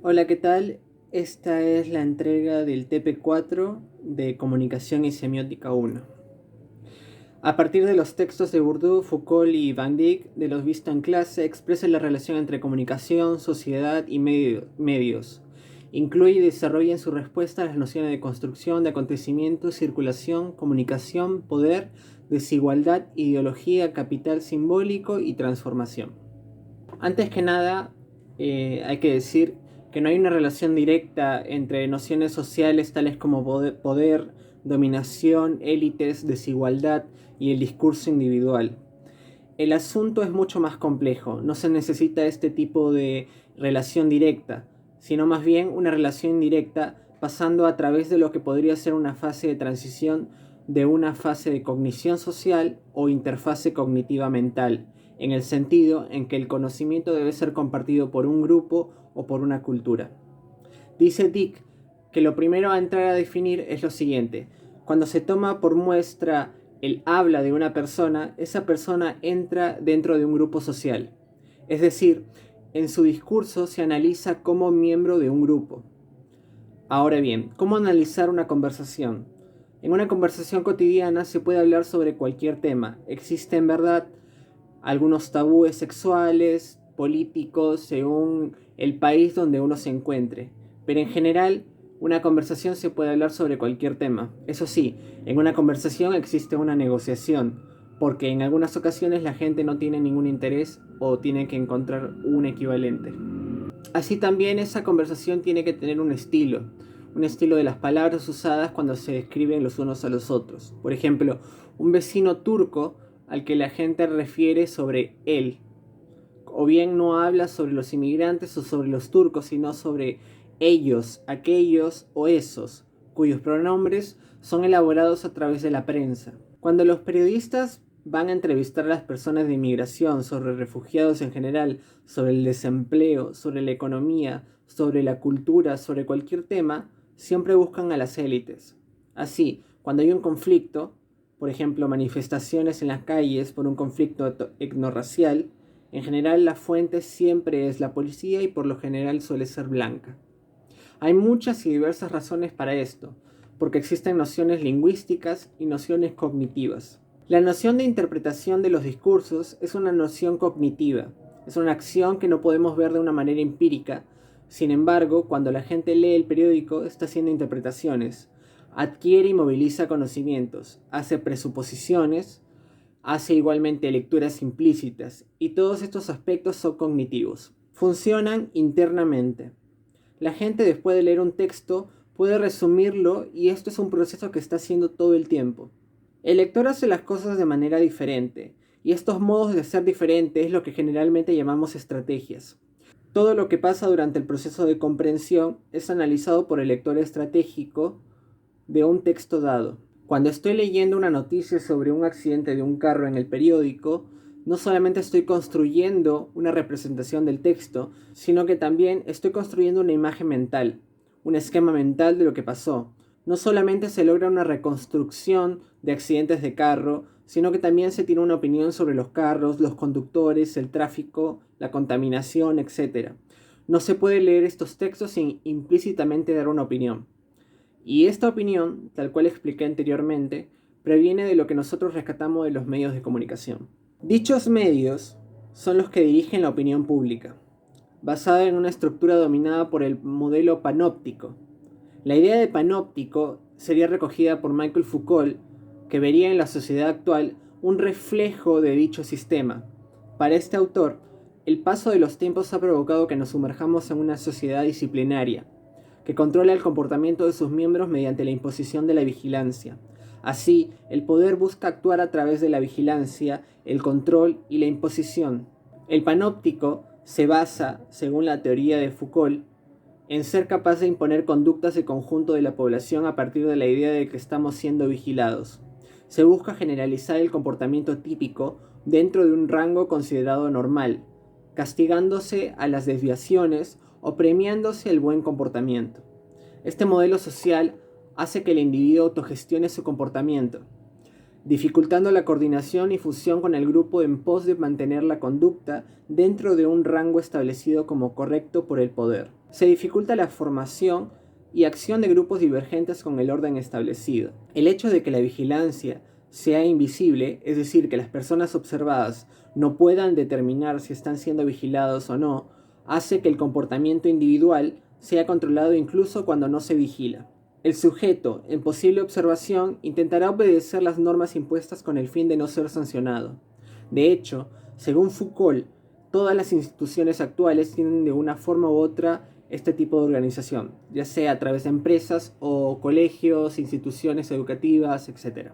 Hola, ¿qué tal? Esta es la entrega del TP4 de Comunicación y Semiótica 1. A partir de los textos de Bourdieu, Foucault y Van Dijk, de los vistos en clase, expresa la relación entre comunicación, sociedad y medios. Incluye y desarrolla en su respuesta las nociones de construcción, de acontecimiento, circulación, comunicación, poder, desigualdad, ideología, capital simbólico y transformación. Antes que nada, hay que decir que no hay una relación directa entre nociones sociales tales como poder, dominación, élites, desigualdad y el discurso individual. El asunto es mucho más complejo, no se necesita este tipo de relación directa, sino más bien una relación indirecta pasando a través de lo que podría ser una fase de transición de una fase de cognición social o interfase cognitiva mental, en el sentido en que el conocimiento debe ser compartido por un grupo o por una cultura. Dice Dick que lo primero a entrar a definir es lo siguiente: cuando se toma por muestra el habla de una persona, esa persona entra dentro de un grupo social. Es decir, en su discurso se analiza como miembro de un grupo. Ahora bien, ¿cómo analizar una conversación? En una conversación cotidiana se puede hablar sobre cualquier tema. Existen, verdad, algunos tabúes sexuales, políticos, según el país donde uno se encuentre. Pero en general, una conversación se puede hablar sobre cualquier tema. Eso sí, en una conversación existe una negociación, porque en algunas ocasiones la gente no tiene ningún interés o tiene que encontrar un equivalente. Así también esa conversación tiene que tener un estilo de las palabras usadas cuando se describen los unos a los otros. Por ejemplo, un vecino turco al que la gente refiere sobre él, o bien no habla sobre los inmigrantes o sobre los turcos, sino sobre ellos, aquellos o esos, cuyos pronombres son elaborados a través de la prensa. Cuando los periodistas van a entrevistar a las personas de inmigración, sobre refugiados en general, sobre el desempleo, sobre la economía, sobre la cultura, sobre cualquier tema, siempre buscan a las élites. Así, cuando hay un conflicto, por ejemplo, manifestaciones en las calles por un conflicto etnorracial, en general la fuente siempre es la policía y por lo general suele ser blanca. Hay muchas y diversas razones para esto, porque existen nociones lingüísticas y nociones cognitivas. La noción de interpretación de los discursos es una noción cognitiva, es una acción que no podemos ver de una manera empírica. Sin embargo, cuando la gente lee el periódico, está haciendo interpretaciones, adquiere y moviliza conocimientos, hace presuposiciones, hace igualmente lecturas implícitas, y todos estos aspectos son cognitivos. Funcionan internamente. La gente, después de leer un texto, puede resumirlo, y esto es un proceso que está haciendo todo el tiempo. El lector hace las cosas de manera diferente, y estos modos de hacer diferente es lo que generalmente llamamos estrategias. Todo lo que pasa durante el proceso de comprensión es analizado por el lector estratégico de un texto dado. Cuando estoy leyendo una noticia sobre un accidente de un carro en el periódico, no solamente estoy construyendo una representación del texto, sino que también estoy construyendo una imagen mental, un esquema mental de lo que pasó. No solamente se logra una reconstrucción de accidentes de carro, sino que también se tiene una opinión sobre los carros, los conductores, el tráfico, la contaminación, etc. No se puede leer estos textos sin implícitamente dar una opinión. Y esta opinión, tal cual expliqué anteriormente, previene de lo que nosotros rescatamos de los medios de comunicación. Dichos medios son los que dirigen la opinión pública, basada en una estructura dominada por el modelo panóptico. La idea de panóptico sería recogida por Michael Foucault, que vería en la sociedad actual un reflejo de dicho sistema. Para este autor, el paso de los tiempos ha provocado que nos sumerjamos en una sociedad disciplinaria, que controla el comportamiento de sus miembros mediante la imposición de la vigilancia. Así, el poder busca actuar a través de la vigilancia, el control y la imposición. El panóptico se basa, según la teoría de Foucault, en ser capaz de imponer conductas de conjunto de la población a partir de la idea de que estamos siendo vigilados. Se busca generalizar el comportamiento típico dentro de un rango considerado normal, castigándose a las desviaciones o premiándose el buen comportamiento. Este modelo social hace que el individuo autogestione su comportamiento. dificultando la coordinación y fusión con el grupo en pos de mantener la conducta dentro de un rango establecido como correcto por el poder. Se dificulta la formación y acción de grupos divergentes con el orden establecido. El hecho de que la vigilancia sea invisible, es decir, que las personas observadas no puedan determinar si están siendo vigilados o no, hace que el comportamiento individual sea controlado incluso cuando no se vigila. El sujeto, en posible observación, intentará obedecer las normas impuestas con el fin de no ser sancionado. De hecho, según Foucault, todas las instituciones actuales tienen de una forma u otra este tipo de organización, ya sea a través de empresas o colegios, instituciones educativas, etc.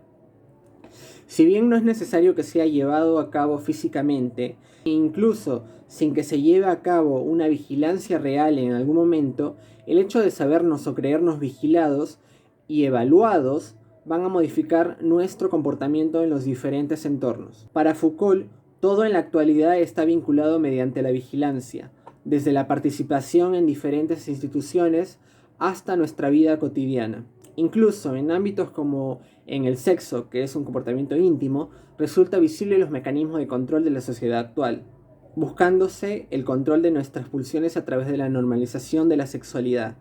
Si bien no es necesario que sea llevado a cabo físicamente, incluso sin que se lleve a cabo una vigilancia real en algún momento, el hecho de sabernos o creernos vigilados y evaluados van a modificar nuestro comportamiento en los diferentes entornos. Para Foucault, todo en la actualidad está vinculado mediante la vigilancia, desde la participación en diferentes instituciones hasta nuestra vida cotidiana. Incluso en ámbitos como en el sexo, que es un comportamiento íntimo, resulta visible los mecanismos de control de la sociedad actual, buscándose el control de nuestras pulsiones a través de la normalización de la sexualidad.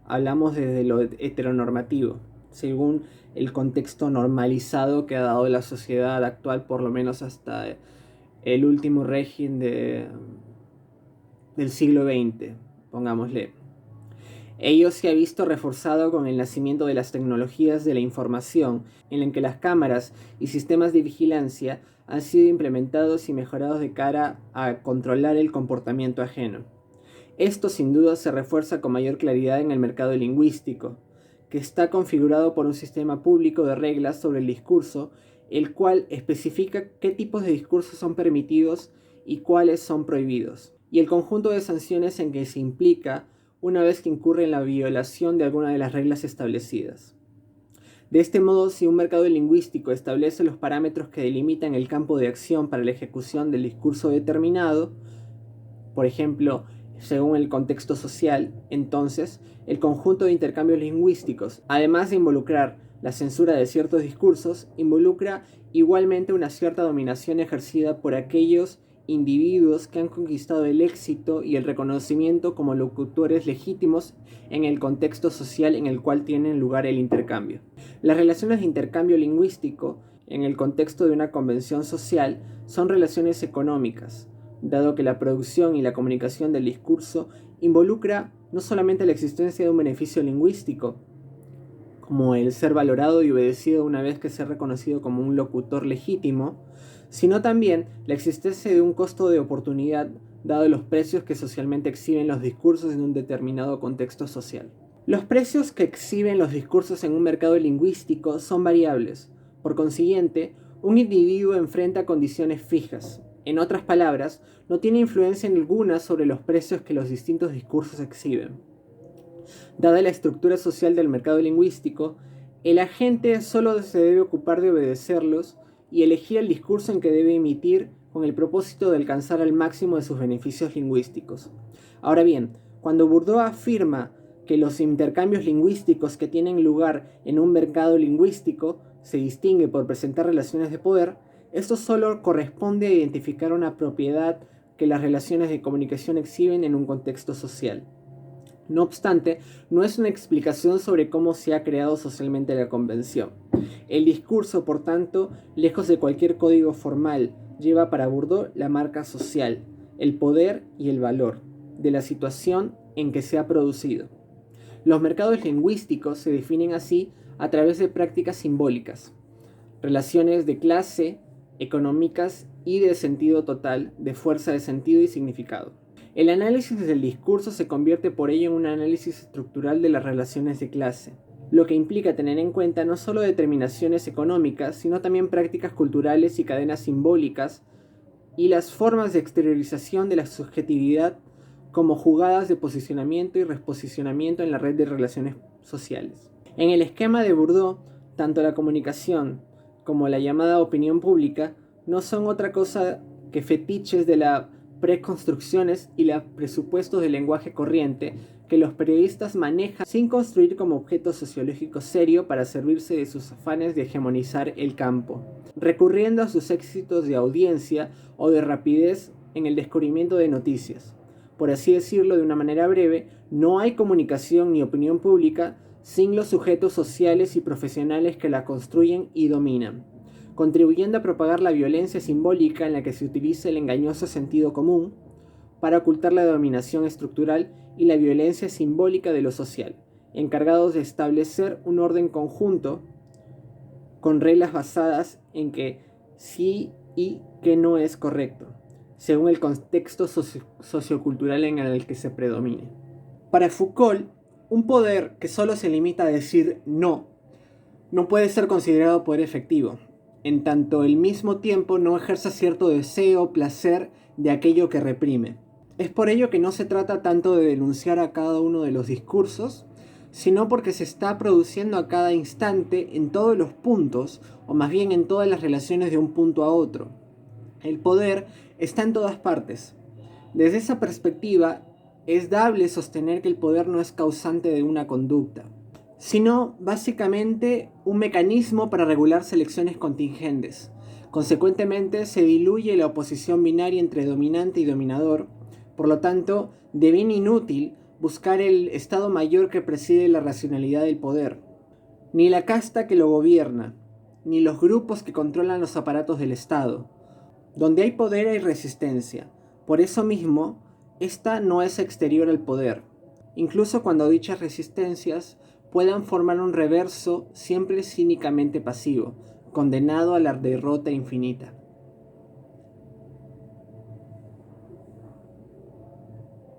Hablamos desde lo heteronormativo, según el contexto normalizado que ha dado la sociedad actual, por lo menos hasta el último régimen del siglo XX, pongámosle. Ello se ha visto reforzado con el nacimiento de las tecnologías de la información, en la que las cámaras y sistemas de vigilancia han sido implementados y mejorados de cara a controlar el comportamiento ajeno. Esto sin duda se refuerza con mayor claridad en el mercado lingüístico, que está configurado por un sistema público de reglas sobre el discurso, el cual especifica qué tipos de discursos son permitidos y cuáles son prohibidos, y el conjunto de sanciones en que se implica una vez que incurre en la violación de alguna de las reglas establecidas. De este modo, si un mercado lingüístico establece los parámetros que delimitan el campo de acción para la ejecución del discurso determinado, por ejemplo, según el contexto social, entonces, el conjunto de intercambios lingüísticos, además de involucrar la censura de ciertos discursos, involucra igualmente una cierta dominación ejercida por aquellos individuos que han conquistado el éxito y el reconocimiento como locutores legítimos en el contexto social en el cual tienen lugar el intercambio. Las relaciones de intercambio lingüístico en el contexto de una convención social son relaciones económicas, dado que la producción y la comunicación del discurso involucra no solamente la existencia de un beneficio lingüístico, como el ser valorado y obedecido una vez que sea reconocido como un locutor legítimo, sino también la existencia de un costo de oportunidad dado los precios que socialmente exhiben los discursos en un determinado contexto social. Los precios que exhiben los discursos en un mercado lingüístico son variables. Por consiguiente, un individuo enfrenta condiciones fijas. En otras palabras, no tiene influencia ninguna sobre los precios que los distintos discursos exhiben. Dada la estructura social del mercado lingüístico, el agente solo se debe ocupar de obedecerlos y elegir el discurso en que debe emitir con el propósito de alcanzar al máximo de sus beneficios lingüísticos. Ahora bien, cuando Bourdieu afirma que los intercambios lingüísticos que tienen lugar en un mercado lingüístico se distingue por presentar relaciones de poder, esto solo corresponde a identificar una propiedad que las relaciones de comunicación exhiben en un contexto social. No obstante, no es una explicación sobre cómo se ha creado socialmente la convención. El discurso, por tanto, lejos de cualquier código formal, lleva para Bourdieu la marca social, el poder y el valor de la situación en que se ha producido. Los mercados lingüísticos se definen así a través de prácticas simbólicas, relaciones de clase, económicas y de sentido total, de fuerza de sentido y significado. El análisis del discurso se convierte por ello en un análisis estructural de las relaciones de clase, lo que implica tener en cuenta no solo determinaciones económicas, sino también prácticas culturales y cadenas simbólicas, y las formas de exteriorización de la subjetividad como jugadas de posicionamiento y reposicionamiento en la red de relaciones sociales. En el esquema de Bourdieu, tanto la comunicación como la llamada opinión pública no son otra cosa que fetiches de la preconstrucciones y los presupuestos del lenguaje corriente que los periodistas manejan sin construir como objeto sociológico serio para servirse de sus afanes de hegemonizar el campo, recurriendo a sus éxitos de audiencia o de rapidez en el descubrimiento de noticias. Por así decirlo de una manera breve, no hay comunicación ni opinión pública sin los sujetos sociales y profesionales que la construyen y dominan, contribuyendo a propagar la violencia simbólica en la que se utiliza el engañoso sentido común para ocultar la dominación estructural y la violencia simbólica de lo social, encargados de establecer un orden conjunto con reglas basadas en que sí y que no es correcto, según el contexto sociocultural en el que se predomine. Para Foucault, un poder que solo se limita a decir no puede ser considerado poder efectivo, en tanto el mismo tiempo no ejerza cierto deseo o placer de aquello que reprime. Es por ello que no se trata tanto de denunciar a cada uno de los discursos, sino porque se está produciendo a cada instante en todos los puntos, o más bien en todas las relaciones de un punto a otro. El poder está en todas partes. Desde esa perspectiva, es dable sostener que el poder no es causante de una conducta, sino básicamente un mecanismo para regular selecciones contingentes. Consecuentemente, se diluye la oposición binaria entre dominante y dominador. Por lo tanto, deviene inútil buscar el estado mayor que preside la racionalidad del poder. Ni la casta que lo gobierna, ni los grupos que controlan los aparatos del Estado. Donde hay poder hay resistencia. Por eso mismo, esta no es exterior al poder. Incluso cuando dichas resistencias puedan formar un reverso siempre cínicamente pasivo, condenado a la derrota infinita.